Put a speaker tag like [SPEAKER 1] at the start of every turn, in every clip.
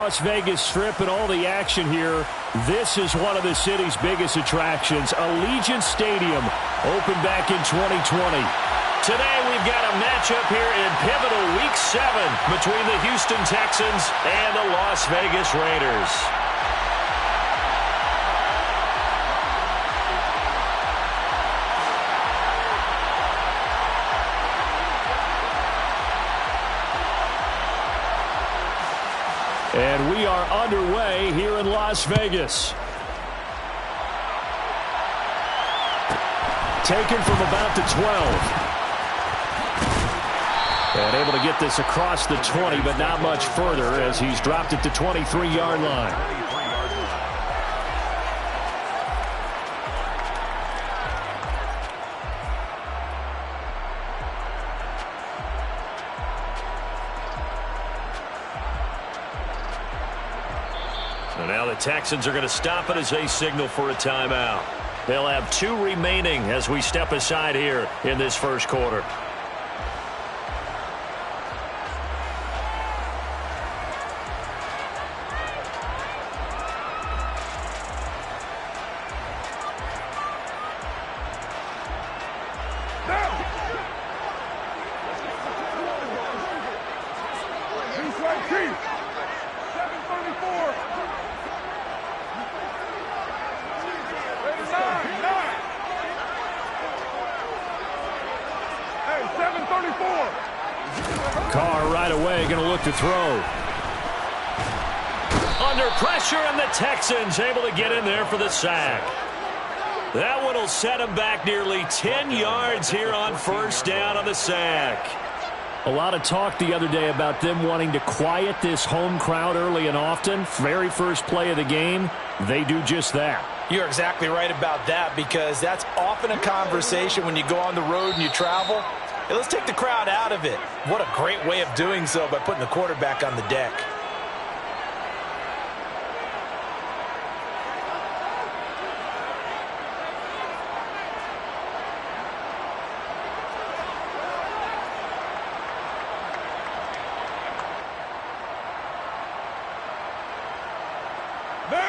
[SPEAKER 1] Las Vegas Strip and all the action here. This is one of the city's biggest attractions. Allegiant Stadium opened back in 2020.
[SPEAKER 2] Today we've got a matchup here in pivotal Week 7 between the Houston Texans and the Las Vegas Raiders.
[SPEAKER 1] And we are underway here in Las Vegas. Taken from about the 12. And able to get this across the 20, but not much further as he's dropped it to 23-yard line.
[SPEAKER 2] So now the Texans are going to stop it as they signal for a timeout. They'll have 2 remaining as we step aside here in this first quarter.
[SPEAKER 1] Carr right away going to look to throw.
[SPEAKER 2] Under pressure, and the Texans able to get in there for the sack. That one will set him back nearly 10 yards here on first down on the sack.
[SPEAKER 1] A lot of talk the other day about them wanting to quiet this home crowd early and often. Very first play of the game, they do just that.
[SPEAKER 3] You're exactly right about that, because that's often a conversation when you go on the road and you travel. Hey, let's take the crowd out of it. What a great way of doing so by putting the quarterback on the deck.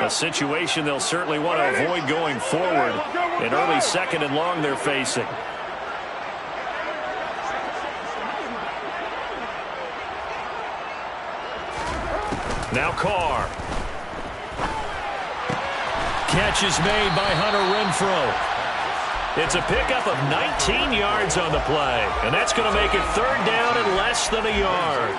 [SPEAKER 2] A situation they'll certainly want to avoid going forward. An early second and long they're facing. Now Carr.
[SPEAKER 1] Catch is made by Hunter Renfrow.
[SPEAKER 2] It's a pickup of 19 yards on the play, and that's going to make it third down and less than a yard.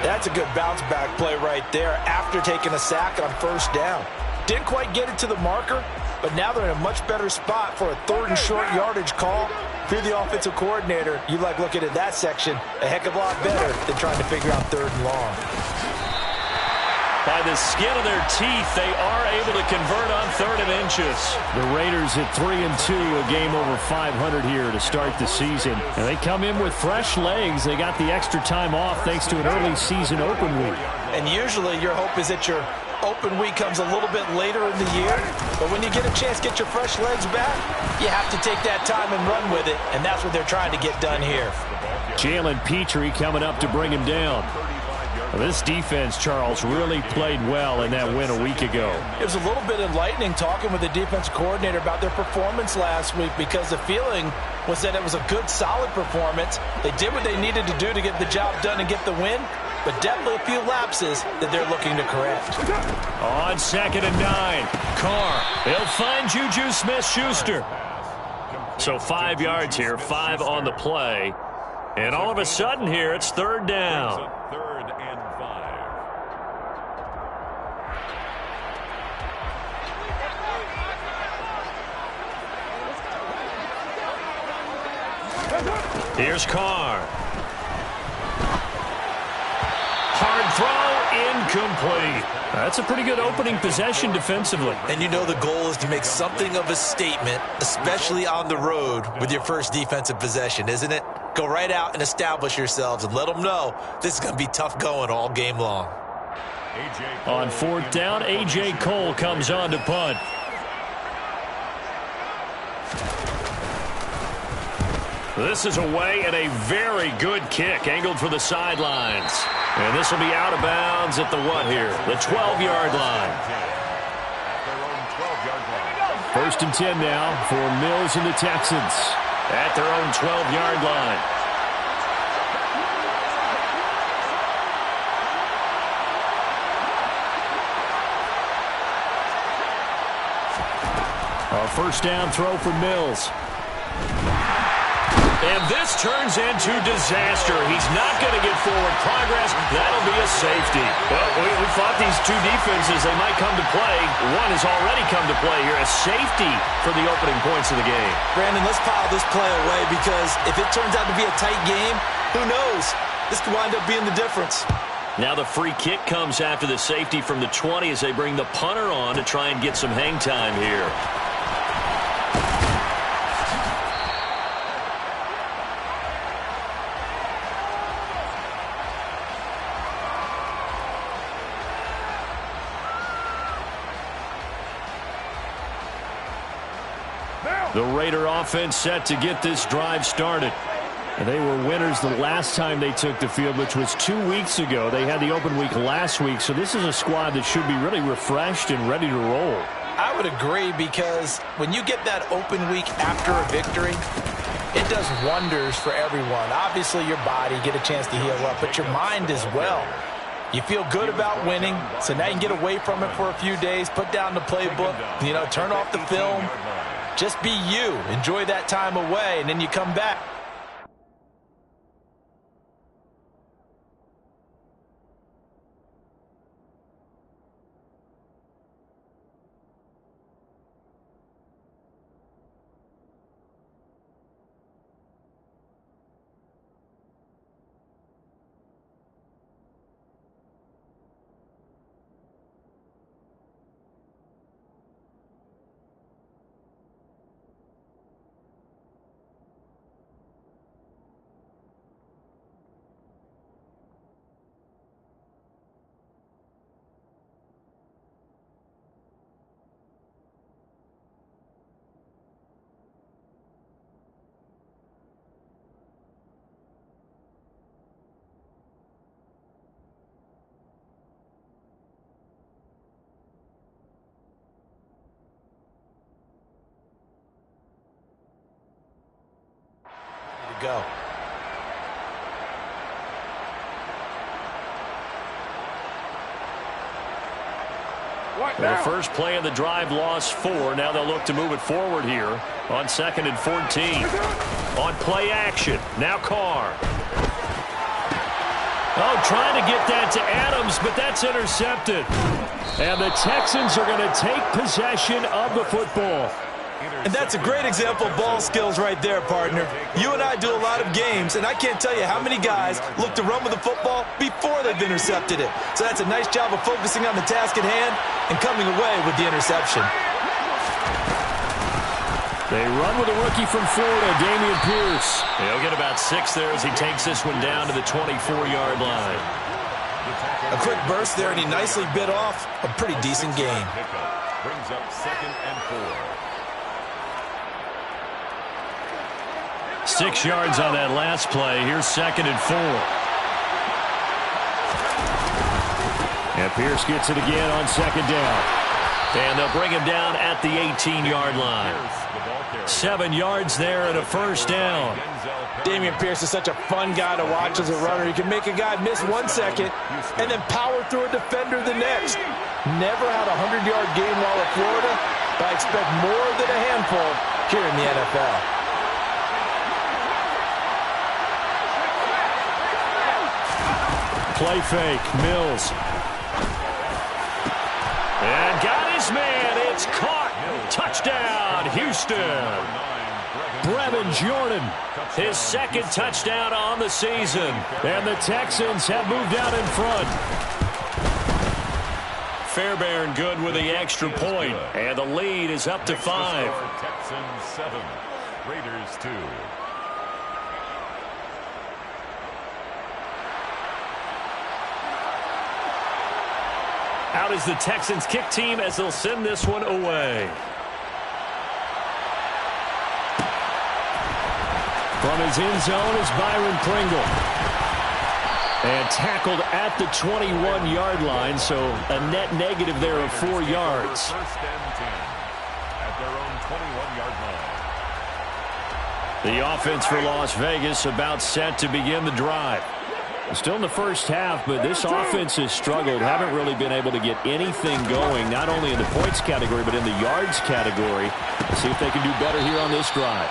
[SPEAKER 3] That's a good bounce-back play right there after taking a sack on first down. Didn't quite get it to the marker, but now they're in a much better spot for a third and short yardage call. If you're the offensive coordinator, you like looking at that section a heck of a lot better than trying to figure out third and long.
[SPEAKER 2] By the skin of their teeth, they are able to convert on third and inches.
[SPEAKER 1] The Raiders at 3-2, a game over 500 here to start the season. And they come in with fresh legs. They got the extra time off thanks to an early season open week.
[SPEAKER 3] And usually your hope is that your open week comes a little bit later in the year. But when you get a chance to get your fresh legs back, you have to take that time and run with it. And that's what they're trying to get done here.
[SPEAKER 1] Jalen Petrie coming up to bring him down. Well, this defense, Charles, really played well in that win a week ago.
[SPEAKER 3] It was a little bit enlightening talking with the defense coordinator about their performance last week, because the feeling was that it was a good, solid performance. They did what they needed to do to get the job done and get the win, but definitely a few lapses that they're looking to correct.
[SPEAKER 1] On 2nd and 9, Carr. He'll find Juju Smith-Schuster.
[SPEAKER 2] So 5 yards here, 5 on the play. And all of a sudden here, it's third down. Here's Carr. Hard throw, incomplete.
[SPEAKER 1] That's a pretty good opening possession defensively.
[SPEAKER 3] And you know the goal is to make something of a statement, especially on the road with your first defensive possession, isn't it? Go right out and establish yourselves and let them know this is going to be tough going all game long.
[SPEAKER 1] On 4th down, A.J. Cole comes on to punt.
[SPEAKER 2] This is away, and a very good kick angled for the sidelines. And this will be out of bounds at the what here? The 12-yard line.
[SPEAKER 1] First and 10 now for Mills and the Texans.
[SPEAKER 2] At their own 12-yard line.
[SPEAKER 1] A first down throw for Mills.
[SPEAKER 2] And this turns into disaster. He's not going to get forward progress. That'll be a safety. Well, we thought these two defenses, they might come to play. One has already come to play here. A safety for the opening points of the game.
[SPEAKER 3] Brandon, let's pile this play away because if it turns out to be a tight game, who knows? This could wind up being the difference.
[SPEAKER 2] Now the free kick comes after the safety from the 20 as they bring the punter on to try and get some hang time here.
[SPEAKER 1] The Raider offense set to get this drive started. And they were winners the last time they took the field, which was 2 weeks ago. They had the open week last week, so this is a squad that should be really refreshed and ready to roll.
[SPEAKER 3] I would agree because when you get that open week after a victory, it does wonders for everyone. Obviously, your body, get a chance to heal up, but your mind as well. You feel good about winning, so now you can get away from it for a few days, put down the playbook, turn off the film. Just be you. Enjoy that time away, and then you come back. Go.
[SPEAKER 2] The first play of the drive lost 4. Now they'll look to move it forward here on 2nd and 14. On play action. Now Carr.
[SPEAKER 1] Oh, trying to get that to Adams, but that's intercepted. And the Texans are going to take possession of the football.
[SPEAKER 3] And that's a great example of ball skills right there, partner. You and I do a lot of games, and I can't tell you how many guys look to run with the football before they've intercepted it. So that's a nice job of focusing on the task at hand and coming away with the interception.
[SPEAKER 1] They run with a rookie from Florida, Dameon Pierce.
[SPEAKER 2] He'll get about 6 there as he takes this one down to the 24-yard line.
[SPEAKER 3] A quick burst there, and he nicely bit off a pretty decent gain.
[SPEAKER 4] Brings up 2nd and 4.
[SPEAKER 1] 6 yards on that last play. Here's 2nd and 4. And Pierce gets it again on 2nd down.
[SPEAKER 2] And they'll bring him down at the 18-yard line.
[SPEAKER 1] 7 yards there and a first down.
[SPEAKER 3] Dameon Pierce is such a fun guy to watch as a runner. He can make a guy miss 1 second and then power through a defender the next. Never had a 100-yard game while at Florida, but I expect more than a handful here in the NFL.
[SPEAKER 1] Play fake, Mills.
[SPEAKER 2] And got his man. It's caught. Touchdown, Houston.
[SPEAKER 1] Brevin Jordan.
[SPEAKER 2] His 2nd touchdown on the season.
[SPEAKER 1] And the Texans have moved out in front.
[SPEAKER 2] Fairbairn good with the extra point. And the lead is up to 5.
[SPEAKER 4] Texans 7, Raiders 2.
[SPEAKER 2] Out is the Texans kick team as they'll send this one away.
[SPEAKER 1] From his end zone is Byron Pringle. And tackled at the 21-yard line, so a net negative there of 4 yards.
[SPEAKER 4] First and 10 at their own 21-yard line.
[SPEAKER 1] The offense for Las Vegas about set to begin the drive. Still in the first half, but this offense has struggled. Haven't really been able to get anything going, not only in the points category, but in the yards category. Let's see if they can do better here on this drive.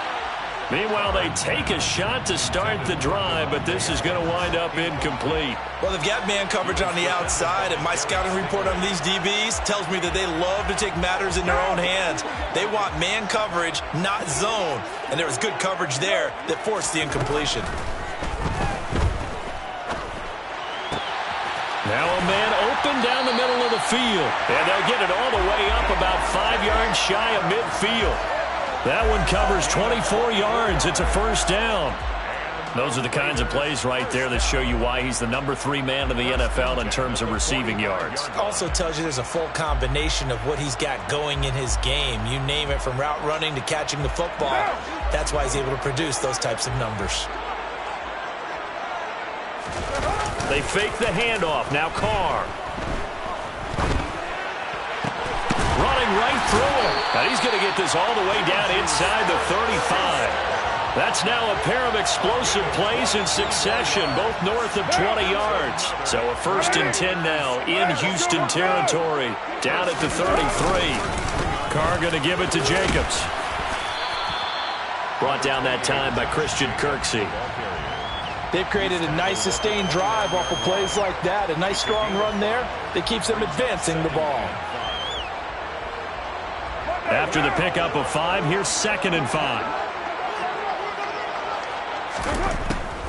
[SPEAKER 1] Meanwhile, they take a shot to start the drive, but this is going to wind up incomplete.
[SPEAKER 3] Well, they've got man coverage on the outside, and my scouting report on these DBs tells me that they love to take matters in their own hands. They want man coverage, not zone, and there was good coverage there that forced the incompletion.
[SPEAKER 1] Now a man open down the middle of the field, and they'll get it all the way up about 5 yards shy of midfield. That one covers 24 yards. It's a first down. Those are the kinds of plays right there that show you why he's the #3 man in the NFL in terms of receiving yards.
[SPEAKER 3] Also tells you there's a full combination of what he's got going in his game. You name it, from route running to catching the football. That's why he's able to produce those types of numbers.
[SPEAKER 1] They fake the handoff. Now Carr. Running right through him. And he's going to get this all the way down inside the 35. That's now a pair of explosive plays in succession, both north of 20 yards. So a 1st and 10 now in Houston territory, down at the 33. Carr going to give it to Jacobs. Brought down that time by Christian Kirksey.
[SPEAKER 3] They've created a nice sustained drive off of plays like that. A nice strong run there that keeps them advancing the ball.
[SPEAKER 1] After the pickup of 5, here's 2nd and 5.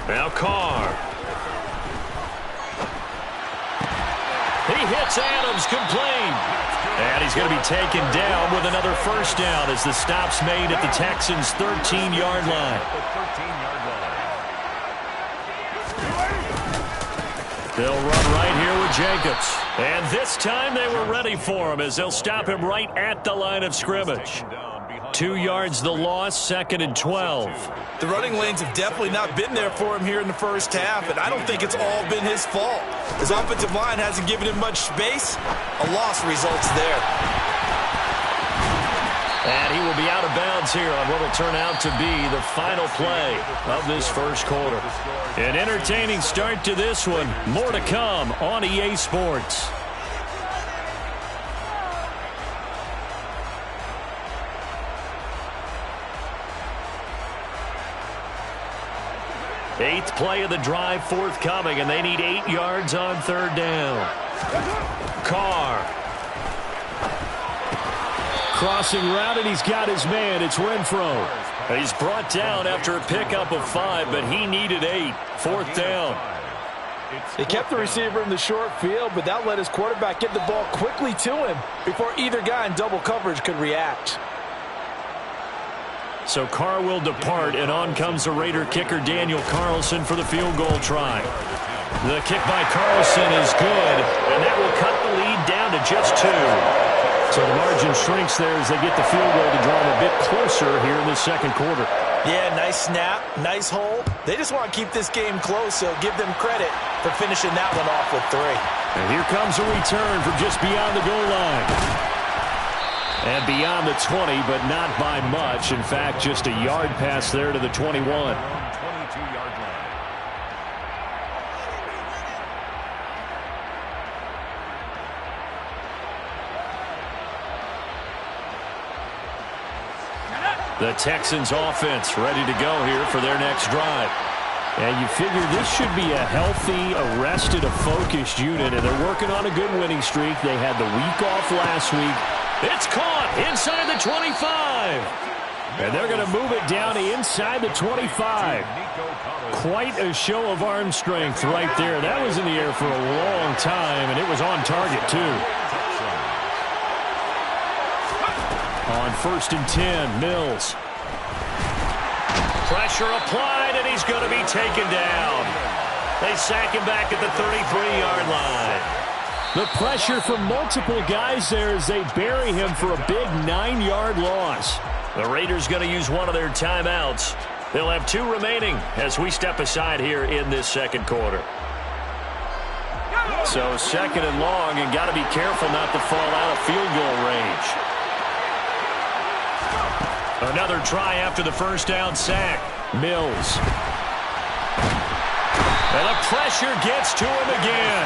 [SPEAKER 1] Now Carr. He hits Adams, complete. And he's going to be taken down with another first down as the stop's made at the Texans' 13-yard line. They'll run right here with Jacobs. And this time they were ready for him as they'll stop him right at the line of scrimmage. 2 yards the loss, 2nd and 12.
[SPEAKER 3] The running lanes have definitely not been there for him here in the first half, and I don't think it's all been his fault. His offensive line hasn't given him much space. A loss results there.
[SPEAKER 1] And he will be out of bounds here on what will turn out to be the final play of this first quarter. An entertaining start to this one. More to come on EA Sports. Eighth play of the drive forthcoming, and they need 8 yards on 3rd down. Carr. Crossing route, and he's got his man. It's Renfro. He's brought down after a pickup of 5, but he needed 8. 4th down.
[SPEAKER 3] They kept the receiver in the short field, but that let his quarterback get the ball quickly to him before either guy in double coverage could react.
[SPEAKER 1] So Carr will depart, and on comes the Raider kicker Daniel Carlson for the field goal try. The kick by Carlson is good, and that will cut the lead down to just 2. So the margin shrinks there as they get the field goal to draw them a bit closer here in the second quarter.
[SPEAKER 3] Yeah, nice snap, nice hole. They just want to keep this game close, so give them credit for finishing that one off with 3.
[SPEAKER 1] And here comes a return from just beyond the goal line. And beyond the 20, but not by much. In fact, just a yard pass there to the 21.
[SPEAKER 4] 22-yard line.
[SPEAKER 1] The Texans offense ready to go here for their next drive. And you figure this should be a healthy, arrested, a focused unit, and they're working on a good winning streak. They had the week off last week. It's caught inside the 25. And they're going to move it down inside the 25. Quite a show of arm strength right there. That was in the air for a long time, and it was on target, too. On 1st and 10, Mills. Pressure applied, and he's going to be taken down. They sack him back at the 33-yard line. The pressure from multiple guys there as they bury him for a big 9-yard loss. The Raiders going to use one of their timeouts. They'll have 2 remaining as we step aside here in this second quarter. So second and long, and got to be careful not to fall out of field goal range. Another try after the first down sack. Mills. And the pressure gets to him again.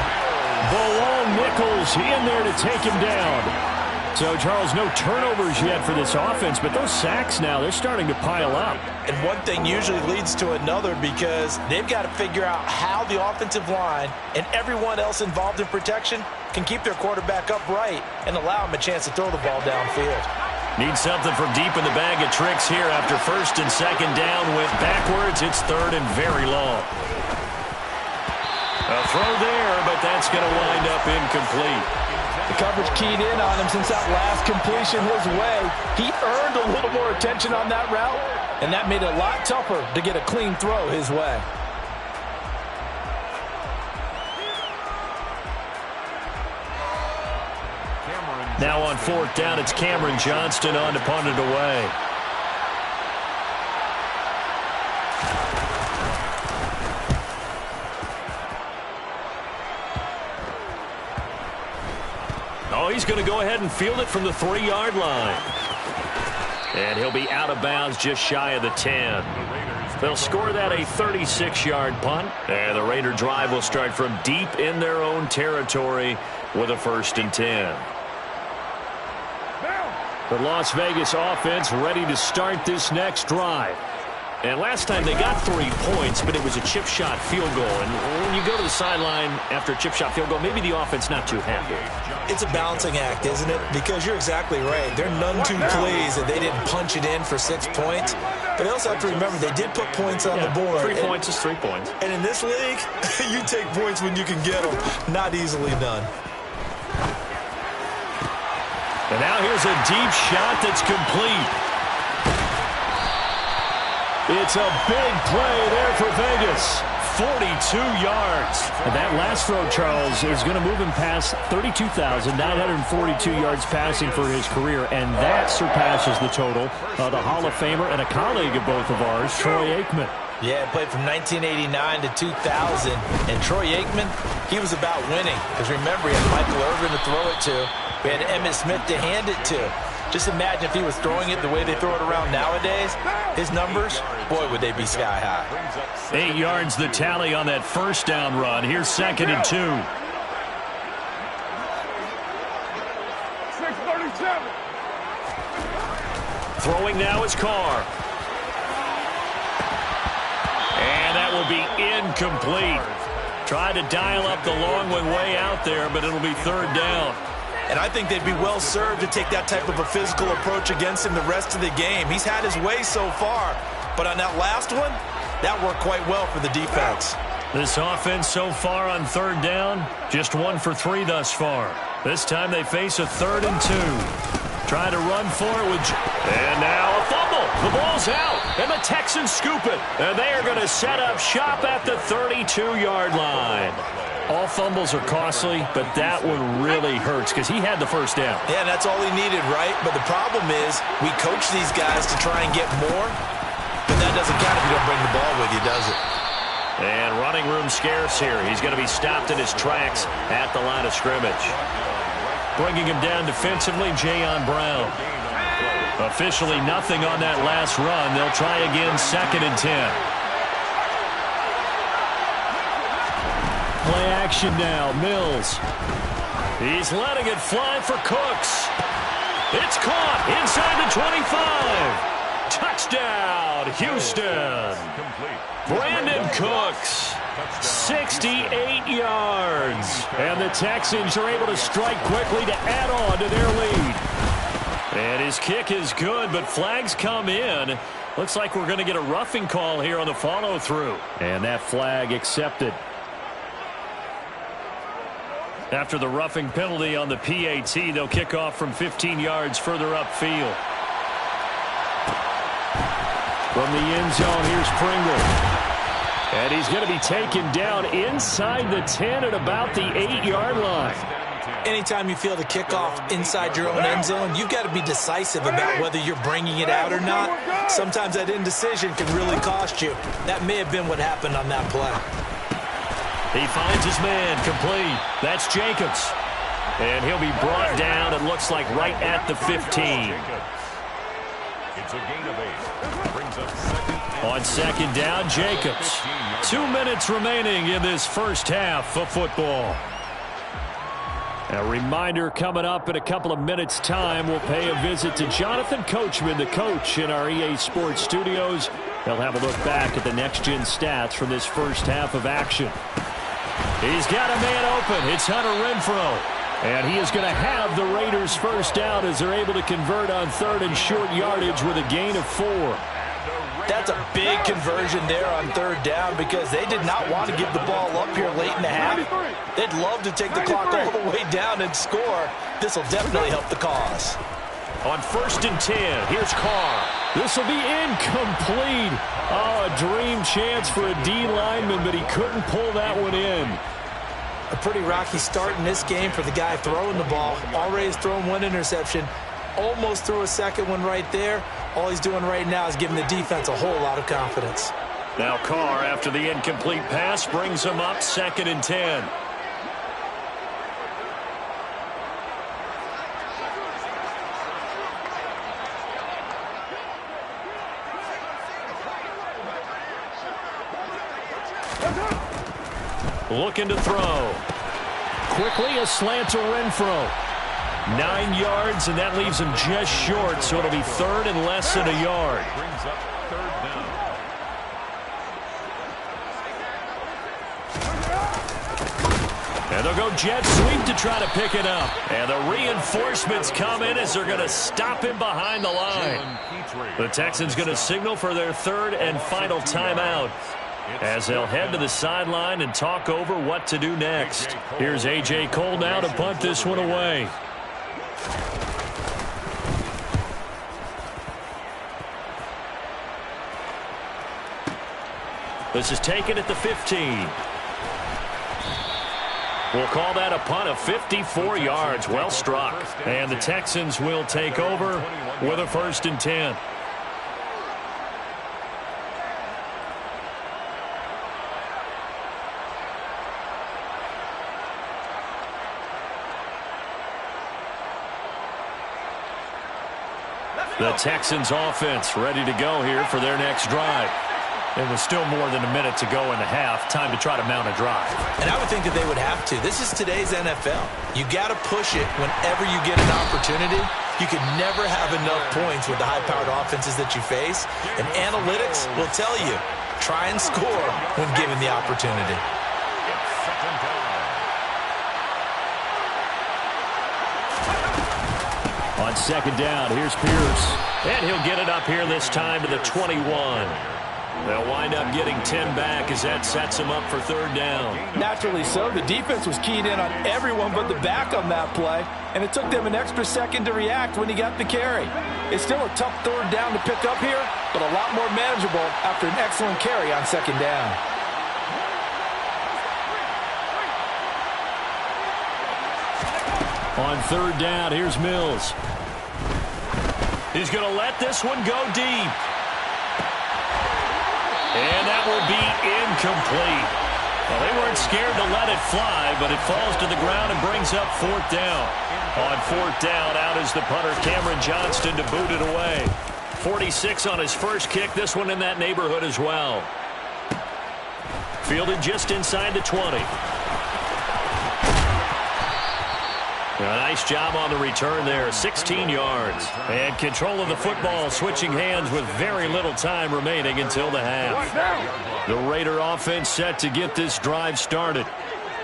[SPEAKER 1] Bilal Nichols in there to take him down. So, Charles, no turnovers yet for this offense, but those sacks now, they're starting to pile up.
[SPEAKER 3] And one thing usually leads to another because they've got to figure out how the offensive line and everyone else involved in protection can keep their quarterback upright and allow him a chance to throw the ball downfield.
[SPEAKER 1] Need something from deep in the bag of tricks here after first and second down went backwards. It's third and very long. A throw there, but that's going to wind up incomplete.
[SPEAKER 3] The coverage keyed in on him since that last completion his way. He earned a little more attention on that route, and that made it a lot tougher to get a clean throw his way.
[SPEAKER 1] Now on fourth down, it's Cameron Johnston on to punt it away. Oh, he's going to go ahead and field it from the 3-yard line. And he'll be out of bounds just shy of the 10. They'll score that a 36-yard punt. And the Raider drive will start from deep in their own territory with a 1st and 10. The Las Vegas offense ready to start this next drive. And last time they got 3 points, but it was a chip shot field goal. And when you go to the sideline after a chip shot field goal, maybe the offense not too happy.
[SPEAKER 3] It's a balancing act, isn't it? Because you're exactly right. They're none too pleased that they didn't punch it in for 6 points. But they also have to remember they did put points on the board.
[SPEAKER 1] 3 points is 3 points.
[SPEAKER 3] And in this league, you take points when you can get them. Not easily done.
[SPEAKER 1] And now here's a deep shot that's complete. It's a big play there for Vegas. 42 yards. And that last throw, Charles, is going to move him past 32,942 yards passing for his career, and that surpasses the total of the Hall of Famer and a colleague of both of ours, Troy Aikman.
[SPEAKER 3] Yeah, played from 1989 to 2000. And Troy Aikman, he was about winning. Because remember, he had Michael Irvin to throw it to. We had Emmitt Smith to hand it to. Just imagine if he was throwing it the way they throw it around nowadays. His numbers, boy, would they be sky high.
[SPEAKER 1] 8 yards the tally on that first down run. Here's 2nd and 2.
[SPEAKER 4] 6:37.
[SPEAKER 1] Throwing now is Carr. And that will be incomplete. Tried to dial up the long one way out there, but it'll be 3rd down.
[SPEAKER 3] And I think they'd be well served to take that type of a physical approach against him the rest of the game. He's had his way so far, but on that last one, that worked quite well for the defense.
[SPEAKER 1] This offense so far on 3rd down, just 1 for 3 thus far. This time they face a 3rd and 2. Trying to run for it with... And now a fumble. The ball's out, and the Texans scoop it. And they are going to set up shop at the 32-yard line. All fumbles are costly, but that one really hurts because he had the first down.
[SPEAKER 3] Yeah, that's all he needed, right? But the problem is we coach these guys to try and get more, but that doesn't count if you don't bring the ball with you, does it?
[SPEAKER 1] And running room scarce here. He's going to be stopped in his tracks at the line of scrimmage. Bringing him down defensively, Jayon Brown. Officially nothing on that last run. They'll try again 2nd and 10. Play action now, Mills. He's letting it fly for Cooks. It's caught inside the 25. Touchdown, Houston. Brandon Cooks, 68 yards. And the Texans are able to strike quickly to add on to their lead. And his kick is good, but flags come in. Looks like we're going to get a roughing call here on the follow-through. And that flag accepted. After the roughing penalty on the PAT, they'll kick off from 15 yards further upfield. From the end zone, here's Pringle. And he's going to be taken down inside the 10 at about the 8-yard line.
[SPEAKER 3] Anytime you feel the kickoff inside your own end zone, you've got to be decisive about whether you're bringing it out or not. Sometimes that indecision can really cost you. That may have been what happened on that play.
[SPEAKER 1] He finds his man, complete. That's Jacobs. And he'll be brought down, it looks like, right at the 15.
[SPEAKER 4] It's a gain of 8. Brings up second.
[SPEAKER 1] On second down, Jacobs. 2 minutes remaining in this first half of football. A reminder coming up in a couple of minutes' time. We'll pay a visit to Jonathan Coachman, the coach in our EA Sports studios. They'll have a look back at the next-gen stats from this first half of action. He's got a man open. It's Hunter Renfrow. And he is going to have the Raiders first down as they're able to convert on third and short yardage with a gain of 4.
[SPEAKER 3] That's a big conversion there on third down because they did not want to give the ball up here late in the half. They'd love to take the clock all the way down and score. This will definitely help the cause.
[SPEAKER 1] On first and 10, here's Carr. This will be incomplete. Oh, a dream chance for a D lineman, but he couldn't pull that one in.
[SPEAKER 3] A pretty rocky start in this game for the guy throwing the ball. Already has thrown one interception. Almost threw a second one right there. All he's doing right now is giving the defense a whole lot of confidence.
[SPEAKER 1] Now Carr, after the incomplete pass, brings him up second and 10. Looking to throw. Quickly a slant to Renfrow. 9 yards, and that leaves him just short, so it'll be third and less than a yard.
[SPEAKER 4] Brings up third down.
[SPEAKER 1] And they'll go jet sweep to try to pick it up. And the reinforcements come in as they're going to stop him behind the line. The Texans going to signal for their third and final timeout, as they'll head to the sideline and talk over what to do next. Here's A.J. Cole now to punt this one away. This is taken at the 15. We'll call that a punt of 54 yards. Well struck. And the Texans will take over with a first and 10. The Texans offense ready to go here for their next drive. And with still more than a minute to go in the half, time to try to mount a drive.
[SPEAKER 3] And I would think that they would have to. This is today's NFL. You got to push it whenever you get an opportunity. You can never have enough points with the high-powered offenses that you face. And analytics will tell you, try and score when given the opportunity.
[SPEAKER 1] On second down, here's Pierce. And he'll get it up here this time to the 21. They'll wind up getting 10 back as that sets them up for third down.
[SPEAKER 3] Naturally so. The defense was keyed in on everyone but the back on that play, and it took them an extra second to react when he got the carry. It's still a tough third down to pick up here, but a lot more manageable after an excellent carry on second down.
[SPEAKER 1] On third down, here's Mills. He's going to let this one go deep. And that will be incomplete. Well, they weren't scared to let it fly, but it falls to the ground and brings up fourth down. On fourth down, out is the punter, Cameron Johnston, to boot it away. 46 on his first kick, this one in that neighborhood as well. Fielded just inside the 20. A nice job on the return there, 16 yards. And control of the football, switching hands with very little time remaining until the half. The Raider offense set to get this drive started.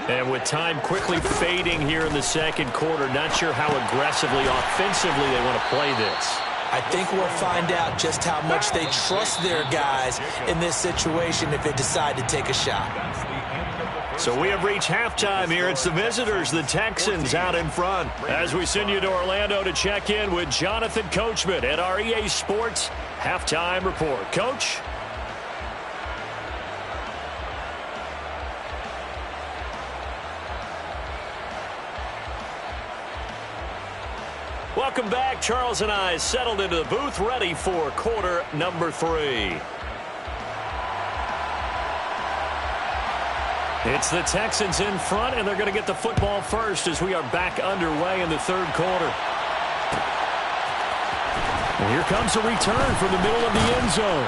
[SPEAKER 1] And with time quickly fading here in the second quarter, not sure how aggressively, offensively they want to play this.
[SPEAKER 3] I think we'll find out just how much they trust their guys in this situation if they decide to take a shot.
[SPEAKER 1] So we have reached halftime here. It's the visitors, the Texans, out in front. As we send you to Orlando to check in with Jonathan Coachman at our EA Sports Halftime Report. Coach? Welcome back. Charles and I settled into the booth, ready for quarter number 3. It's the Texans in front, and they're going to get the football first as we are back underway in the third quarter. And here comes a return from the middle of the end zone.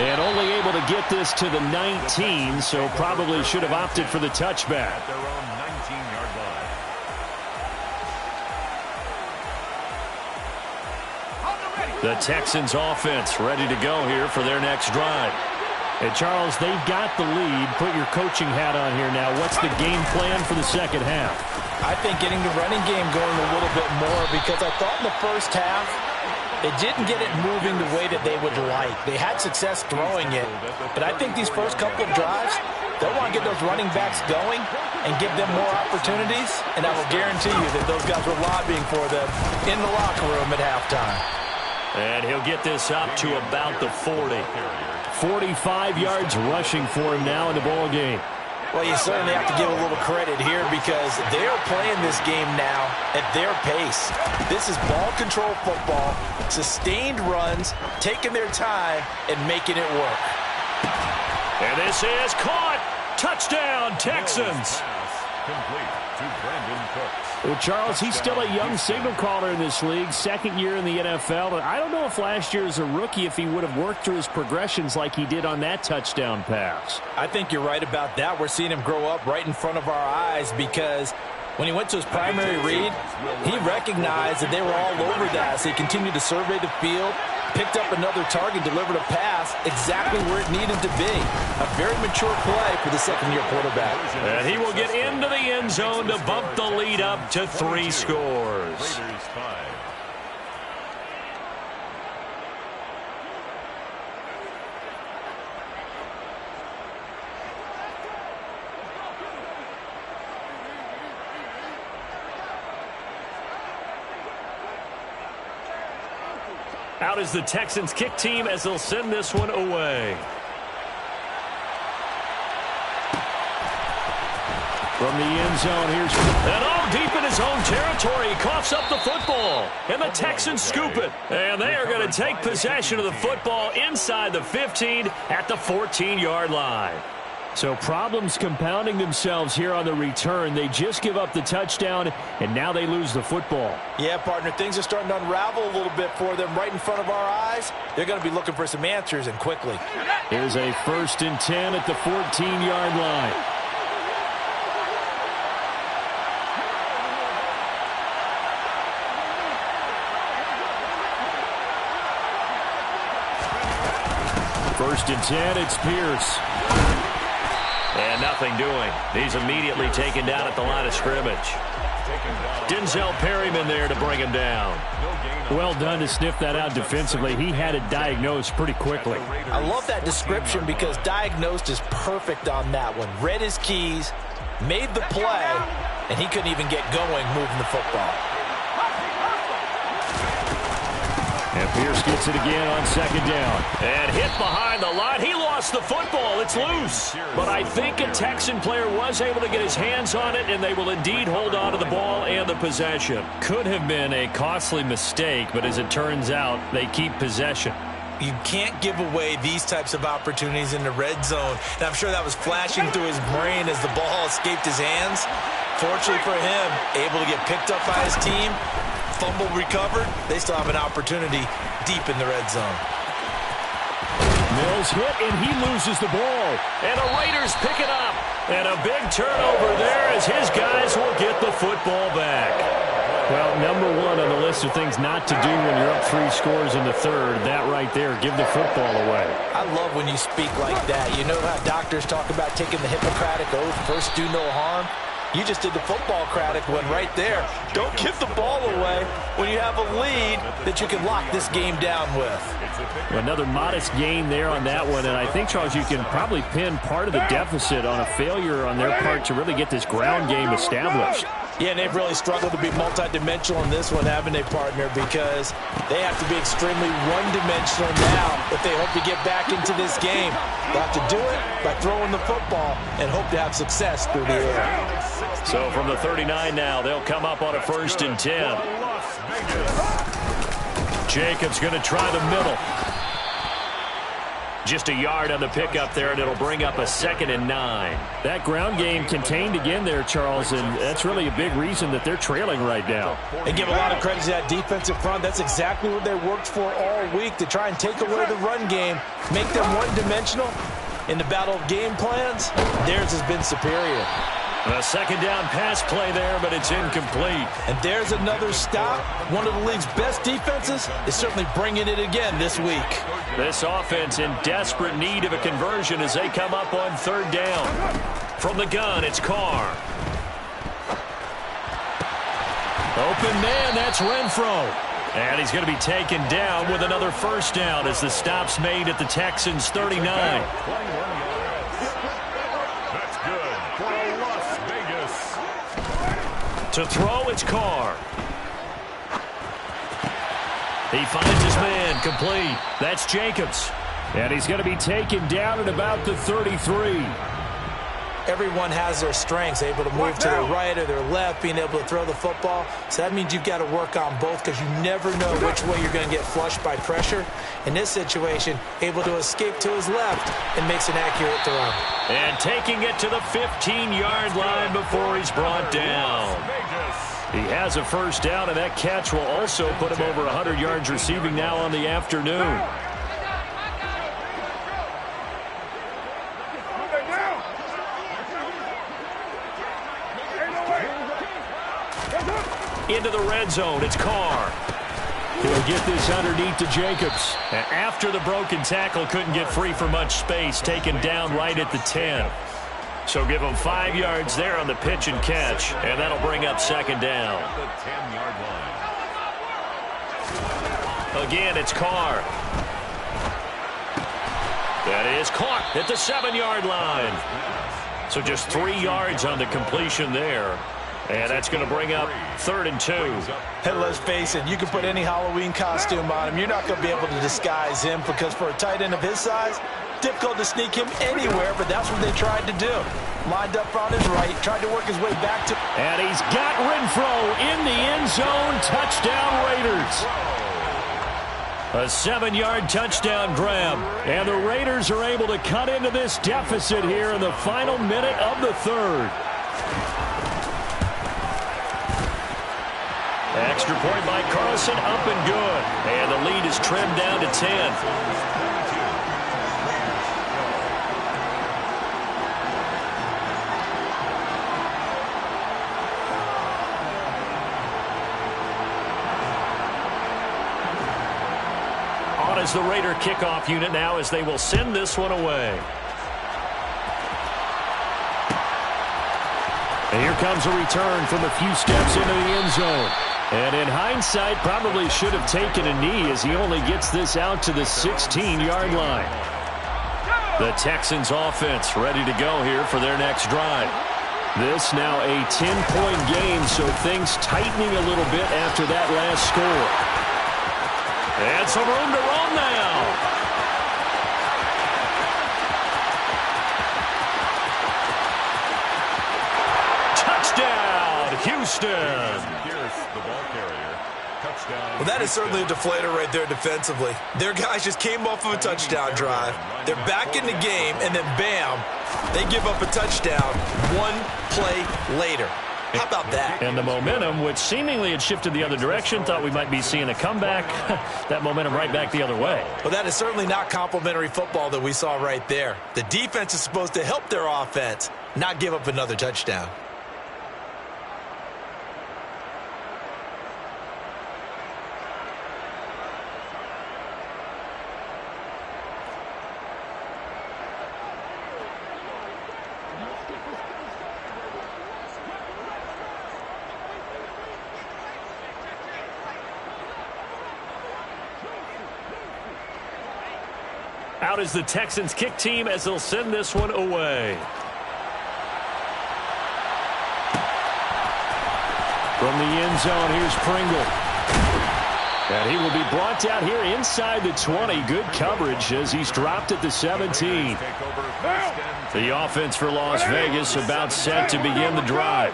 [SPEAKER 1] And only able to get this to the 19, so probably should have opted for the touchback.
[SPEAKER 4] At their own 19-yard line.
[SPEAKER 1] The Texans offense ready to go here for their next drive. And Charles, they've got the lead. Put your coaching hat on here now. What's the game plan for the second half?
[SPEAKER 3] I think getting the running game going a little bit more, because I thought in the first half it didn't get it moving the way that they would like. They had success throwing it, but I think these first couple of drives, they'll want to get those running backs going and give them more opportunities, and I will guarantee you that those guys were lobbying for them in the locker room at halftime.
[SPEAKER 1] And he'll get this up to about the 40. 45 yards rushing for him now in the ball game.
[SPEAKER 3] Well, you certainly have to give a little credit here because they're playing this game now at their pace. This is ball control football, sustained runs, taking their time, and making it work.
[SPEAKER 1] And this is caught. Touchdown, Texans.
[SPEAKER 4] Complete to Brandon Cooks.
[SPEAKER 1] Well, Charles, he's still a young signal caller in this league, second year in the NFL. But I don't know if last year as a rookie, if he would have worked through his progressions like he did on that touchdown pass.
[SPEAKER 3] I think you're right about that. We're seeing him grow up right in front of our eyes because when he went to his primary read, he recognized that they were all over that. So he continued to survey the field, picked up another target, delivered a pass exactly where it needed to be. A very mature play for the second-year quarterback.
[SPEAKER 1] And he will get into the end zone to bump the lead up to 3 scores.
[SPEAKER 4] Raiders 5.
[SPEAKER 1] Out is the Texans kick team as they'll send this one away. From the end zone, here's and all deep in his own territory. He coughs up the football, and the Texans scoop it. And they are going to take possession of the football inside the 15 at the 14-yard line. So problems compounding themselves here on the return. They just give up the touchdown, and now they lose the football.
[SPEAKER 3] Yeah, partner, things are starting to unravel a little bit for them right in front of our eyes. They're going to be looking for some answers, and quickly.
[SPEAKER 1] Here's a 1st and 10 at the 14-yard line. First and 10, it's Pierce. And nothing doing. He's immediately taken down at the line of scrimmage. Denzel Perryman there to bring him down. Well done to sniff that out defensively. He had it diagnosed pretty quickly.
[SPEAKER 3] I love that description because diagnosed is perfect on that one. Read his keys, made the play, and he couldn't even get going moving the football.
[SPEAKER 1] And Pierce gets it again on 2nd down. And hit behind the line. He lost the football. It's loose. But I think a Texan player was able to get his hands on it, and they will indeed hold on to the ball and the possession. Could have been a costly mistake, but as it turns out, they keep possession.
[SPEAKER 3] You can't give away these types of opportunities in the red zone. And I'm sure that was flashing through his brain as the ball escaped his hands. Fortunately for him, able to get picked up by his team. Fumble recovered. They still have an opportunity deep in the red zone.
[SPEAKER 1] Mills hit, and he loses the ball. And the Raiders pick it up. And a big turnover there as his guys will get the football back. Well, number one on the list of things not to do when you're up 3 scores in the third, that right there, give the football away.
[SPEAKER 3] I love when you speak like that. You know how doctors talk about taking the Hippocratic oath, first do no harm? You just did the football-cratic one right there. Don't give the ball away when you have a lead that you can lock this game down with.
[SPEAKER 1] Another modest gain there on that one, and I think, Charles, you can probably pin part of the deficit on a failure on their part to really get this ground game established.
[SPEAKER 3] Yeah, and they've really struggled to be multidimensional in this one, haven't they, partner? Because they have to be extremely one-dimensional now if they hope to get back into this game. They have to do it by throwing the football and hope to have success through the air.
[SPEAKER 1] So from the 39 now, they'll come up on a 1st and 10. Jacobs going to try the middle.
[SPEAKER 2] Just a yard on the pickup there, and it'll bring up a 2nd and 9.
[SPEAKER 1] That ground game contained again there, Charles, and that's really a big reason that they're trailing right now.
[SPEAKER 3] They give a lot of credit to that defensive front. That's exactly what they worked for all week, to try and take away the run game, make them one-dimensional. In the battle of game plans, theirs has been superior.
[SPEAKER 2] A 2nd down pass play there, but it's incomplete.
[SPEAKER 3] And there's another stop. One of the league's best defenses is certainly bringing it again this week.
[SPEAKER 2] This offense in desperate need of a conversion as they come up on 3rd down. From the gun, it's Carr.
[SPEAKER 1] Open man, that's Renfro.
[SPEAKER 2] And he's going to be taken down with another 1st down as the stop's made at the Texans' 39.
[SPEAKER 4] That's good for Las Vegas.
[SPEAKER 2] To throw, it's Carr. He finds his man, complete. That's Jacobs.
[SPEAKER 1] And he's going to be taken down at about the 33.
[SPEAKER 3] Everyone has their strengths, able to move to their right or their left, being able to throw the football. So that means you've got to work on both, because you never know which way you're going to get flushed by pressure. In this situation, able to escape to his left and makes an accurate throw.
[SPEAKER 2] And taking it to the 15-yard line before he's brought down.
[SPEAKER 1] He has a 1st down, and that catch will also put him over 100 yards receiving now on the afternoon.
[SPEAKER 2] Into the red zone, it's Carr.
[SPEAKER 1] He'll get this underneath to Jacobs.
[SPEAKER 2] And after the broken tackle, couldn't get free for much space, taken down right at the 10. So give him 5 yards there on the pitch and catch, and that'll bring up 2nd down.
[SPEAKER 4] The 10-yard line.
[SPEAKER 2] Again, it's Carr. That is caught at the 7-yard line. So just 3 yards on the completion there. And that's going to bring up 3rd and 2.
[SPEAKER 3] And let's face it, you can put any Halloween costume on him. You're not going to be able to disguise him, because for a tight end of his size, difficult to sneak him anywhere, but that's what they tried to do. Lined up on his right, tried to work his way back to...
[SPEAKER 1] And he's got Renfro in the end zone. Touchdown, Raiders. A 7-yard touchdown grab. And the Raiders are able to cut into this deficit here in the final minute of the 3rd.
[SPEAKER 2] Extra point by Carlson, up and good. And the lead is trimmed down to 10. On is the Raider kickoff unit now, as they will send this one away.
[SPEAKER 1] And here comes a return from a few steps into the end zone. And in hindsight, probably should have taken a knee, as he only gets this out to the 16-yard line. The Texans offense ready to go here for their next drive. This now a 10-point game, so things tightening a little bit after that last score.
[SPEAKER 2] And some room to run now. Touchdown, Houston.
[SPEAKER 3] Well, that is certainly a deflator right there defensively. Their guys just came off of a touchdown drive. They're back in the game, and then bam, they give up a touchdown 1 play later. How about that?
[SPEAKER 1] And the momentum, which seemingly had shifted the other direction, thought we might be seeing a comeback. That momentum right back the other way.
[SPEAKER 3] Well, that is certainly not complimentary football that we saw right there. The defense is supposed to help their offense, not give up another touchdown.
[SPEAKER 2] Out is the Texans kick team as they'll send this one away.
[SPEAKER 1] From the end zone, here's Pringle. And he will be brought down here inside the 20. Good coverage as he's dropped at the 17. The offense for Las Vegas about set to begin the drive.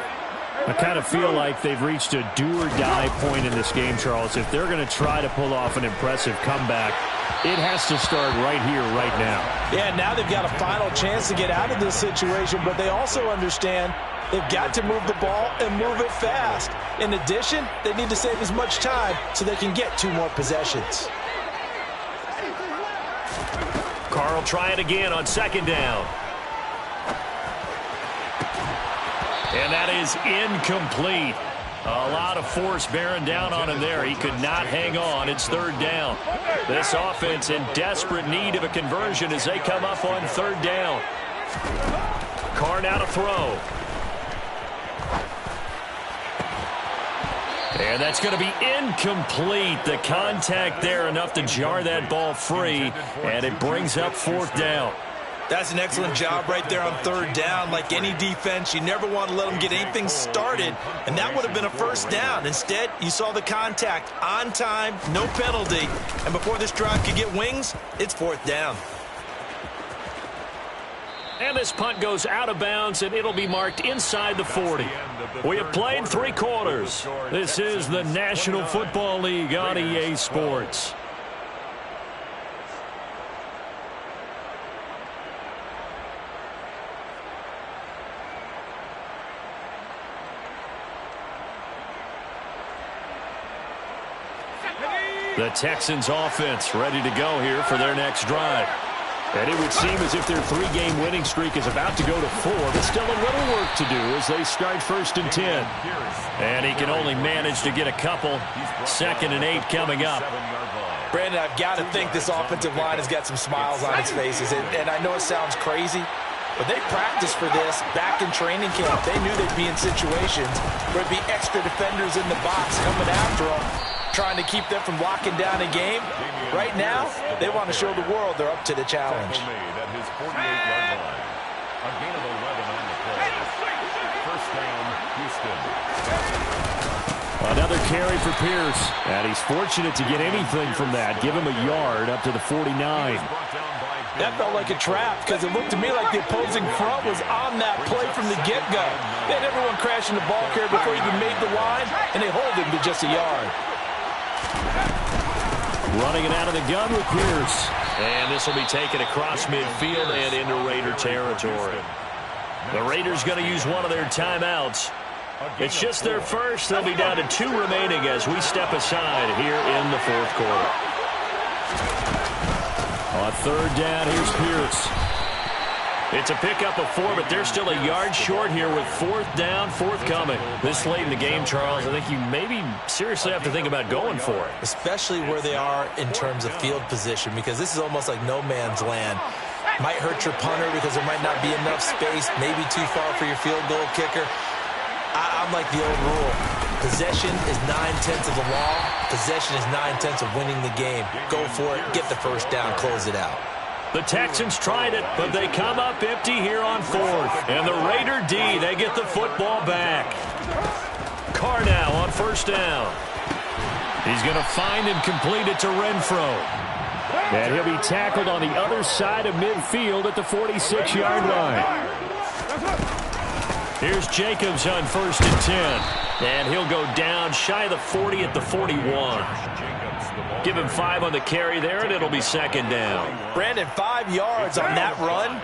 [SPEAKER 1] I kind of feel like they've reached a do-or-die point in this game, Charles. If they're going to try to pull off an impressive comeback, it has to start right here, right now.
[SPEAKER 3] Yeah, now they've got a final chance to get out of this situation, but they also understand they've got to move the ball and move it fast. In addition, they need to save as much time so they can get 2 more possessions.
[SPEAKER 2] Carl try it again on 2nd down. And that is incomplete. A lot of force bearing down on him there. He could not hang on. It's 3rd down. This offense in desperate need of a conversion as they come up on 3rd down. Carr now to throw. And that's going to be incomplete. The contact there enough to jar that ball free, and it brings up 4th down.
[SPEAKER 3] That's an excellent job right there on 3rd down. Like any defense, you never want to let them get anything started, and that would have been a 1st down. Instead, you saw the contact on time, no penalty, and before this drive could get wings, it's 4th down.
[SPEAKER 2] And this punt goes out of bounds, and it'll be marked inside the 40. We have played 3 quarters. This is the National Football League on EA Sports. The Texans offense ready to go here for their next drive. And it would seem as if their 3-game winning streak is about to go to 4, but still a little work to do as they start 1st and 10. And he can only manage to get a couple. 2nd and 8 coming up.
[SPEAKER 3] Brandon, I've got to think this offensive line has got some smiles on its faces. And I know it sounds crazy, but they practiced for this back in training camp. They knew they'd be in situations where there'd be extra defenders in the box coming after them, trying to keep them from locking down a game. Right now, they want to show the world they're up to the challenge.
[SPEAKER 4] At his 48-yard line. A gain of 11 on the play. 1st down, Houston.
[SPEAKER 1] Another carry for Pierce. And he's fortunate to get anything from that. Give him a yard up to the 49.
[SPEAKER 3] That felt like a trap because it looked to me like the opposing front was on that play from the get-go. They had everyone crashing the ball carrier before he even made the line, and they hold him to just a yard.
[SPEAKER 1] Running it out of the gun with Pierce.
[SPEAKER 2] And this will be taken across midfield and into Raider territory. The Raiders going to use one of their timeouts. It's just their first. They'll be down to 2 remaining as we step aside here in the 4th quarter.
[SPEAKER 1] On 3rd down, here's Pierce.
[SPEAKER 2] It's a pickup of 4, but they're still a yard short here with 4th down forthcoming. This late in the game, Charles, I think you maybe seriously have to think about going for it.
[SPEAKER 3] Especially where they are in terms of field position, because this is almost like no man's land. Might hurt your punter because there might not be enough space, maybe too far for your field goal kicker. I'm like the old rule. Possession is 9/10 of the law. Possession is 9/10 of winning the game. Go for it, get the 1st down, close it out.
[SPEAKER 2] The Texans tried it, but they come up empty here on 4th. And the Raider D, they get the football back. Carr now on 1st down. He's going to find and complete it to Renfro.
[SPEAKER 1] And he'll be tackled on the other side of midfield at the 46-yard line.
[SPEAKER 2] Here's Jacobs on 1st and 10. And he'll go down shy of the 40 at the 41. Give him 5 on the carry there, and it'll be 2nd down.
[SPEAKER 3] Brandon, 5 yards on that run.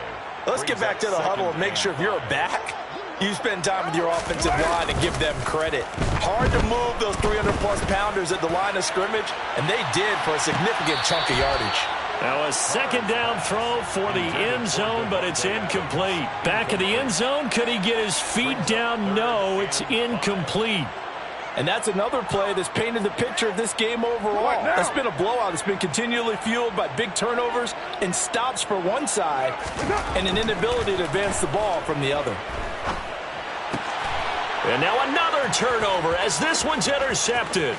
[SPEAKER 3] Let's get back to the huddle and make sure if you're a back, you spend time with your offensive line and give them credit. Hard to move those 300-plus pounders at the line of scrimmage, and they did for a significant chunk of yardage.
[SPEAKER 2] Now a 2nd down throw for the end zone, but it's incomplete. Back in the end zone, could he get his feet down? No, it's incomplete.
[SPEAKER 3] And that's another play that's painted the picture of this game overall. It's been a blowout. It's been continually fueled by big turnovers and stops for one side and an inability to advance the ball from the other.
[SPEAKER 2] And now another turnover as this one's intercepted.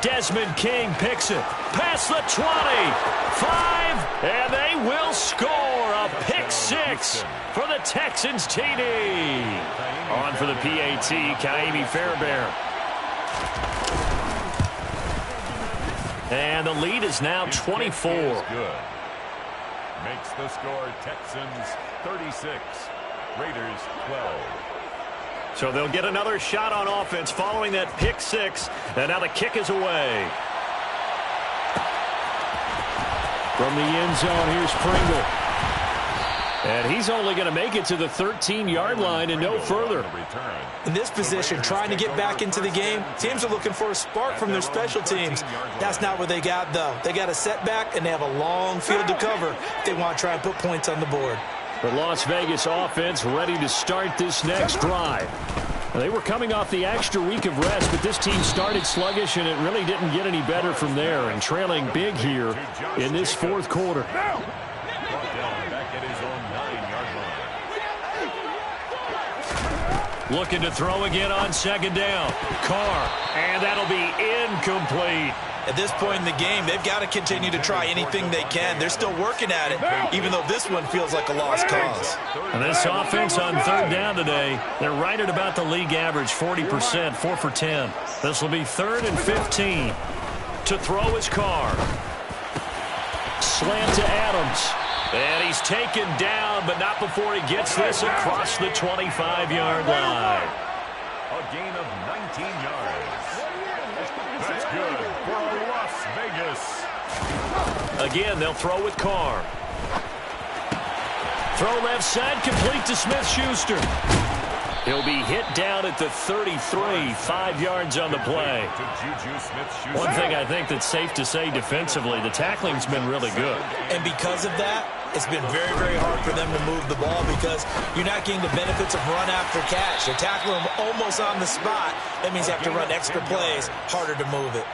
[SPEAKER 2] Desmond King picks it past the 20, 5, and they will score a pick 6 for the Texans TD. On for the PAT, Kaimi Fairbairn. And the lead is now 24.
[SPEAKER 4] Good. Makes the score Texans 36, Raiders 12.
[SPEAKER 1] So they'll get another shot on offense following that pick six. And now the kick is away. From the end zone, here's Pringle. And he's only going to make it to the 13-yard line and no further.
[SPEAKER 3] In this position, trying to get back into the game, teams are looking for a spark from their special teams. That's not what they got, though. They got a setback, and they have a long field to cover if they want to try and put points on the board.
[SPEAKER 1] The Las Vegas offense ready to start this next drive. They were coming off the extra week of rest, but this team started sluggish, and it really didn't get any better from there, and trailing big here in this fourth quarter. Looking to throw again on second down. Carr, and that'll be incomplete.
[SPEAKER 3] At this point in the game, they've got to continue to try anything they can. They're still working at it, even though this one feels like a lost cause.
[SPEAKER 1] And this offense on third down today, they're right at about the league average, 40%, 4 for 10. This will be 3rd and 15. To throw is Carr. Slant to Adams. And he's taken down, but not before he gets this across the 25-yard line.
[SPEAKER 4] A gain of 19 yards. That's good for Las Vegas.
[SPEAKER 1] Again, they'll throw with Carr. Throw left side, complete to Smith-Schuster. He'll be hit down at the 33, 5 yards on the play. One thing I think that's safe to say defensively, the tackling's been really good.
[SPEAKER 3] And because of that, it's been very, very hard for them to move the ball because you're not getting the benefits of run after catch. They're tackling them almost on the spot. That means you have to run extra plays, harder to move it.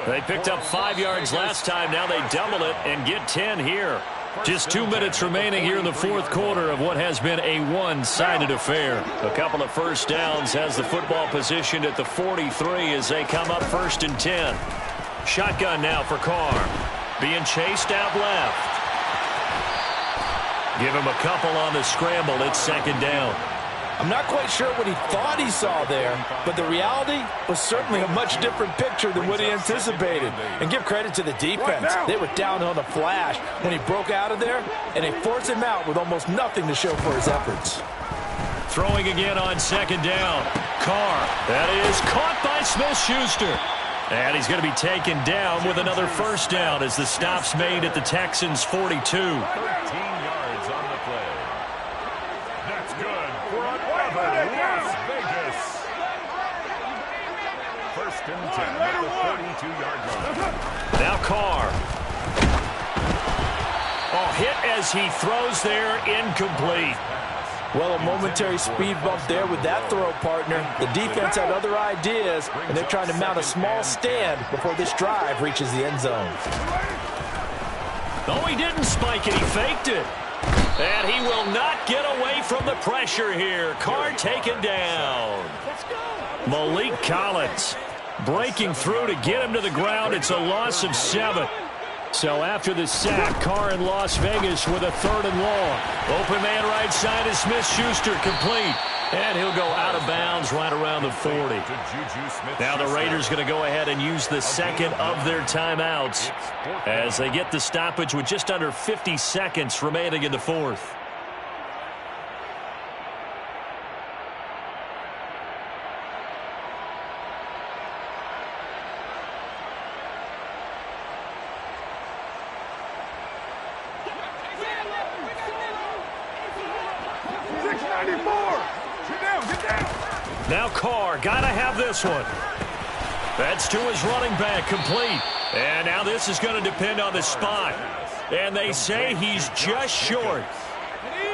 [SPEAKER 1] They picked up 5 yards last time. Now they double it and get 10 here. Just 2 minutes remaining here in the fourth quarter of what has been a one-sided affair. A couple of first downs, has the football positioned at the 43 as they come up 1st and 10. Shotgun now for Carr. Being chased out left. Give him a couple on the scramble. It's 2nd down.
[SPEAKER 3] I'm not quite sure what he thought he saw there, but the reality was certainly a much different picture than what he anticipated. And give credit to the defense. They were down on the flash when he broke out of there, and they forced him out with almost nothing to show for his efforts.
[SPEAKER 1] Throwing again on 2nd down. Carr. That is caught by Smith-Schuster. And he's going to be taken down with another first down as the stop's made at the Texans' 42.
[SPEAKER 4] 13 yards on the play. That's good for another Las Vegas. 1st and 10 at the 32-yard line.
[SPEAKER 1] Now Carr. Oh, hit as he throws there, incomplete.
[SPEAKER 3] Well, a momentary speed bump there with that throw, partner. The defense had other ideas, and they're trying to mount a small stand before this drive reaches the end zone.
[SPEAKER 1] No, he didn't spike it. He faked it. And he will not get away from the pressure here. Carr taken down. Malik Collins breaking through to get him to the ground. It's a loss of 7. So after the sack, Carr in Las Vegas with a 3rd and long. Open man right side is Smith-Schuster, complete. And he'll go out of bounds right around the 40. Now the Raiders going to go ahead and use the second of their timeouts as they get the stoppage with just under 50 seconds remaining in the fourth. Now Carr, gotta have this one. That's to his running back, complete. And now this is going to depend on the spot. And they say he's just short.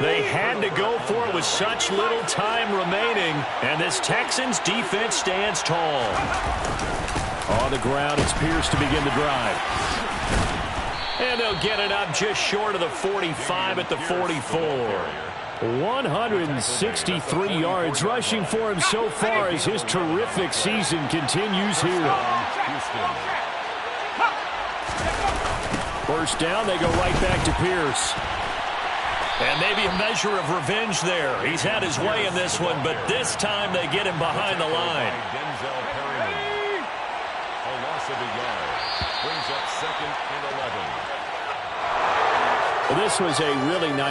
[SPEAKER 1] They had to go for it with such little time remaining. And this Texans defense stands tall. On the ground, it's Pierce to begin the drive. And they'll get it up just short of the 45 at the 44. 163 yards rushing for him so far as his terrific season continues here. First down, they go right back to Pierce. And maybe a measure of revenge there. He's had his way in this one, but this time they get him behind the line.
[SPEAKER 4] A loss of a yard. Brings up 2nd and 11.
[SPEAKER 1] This was a really nice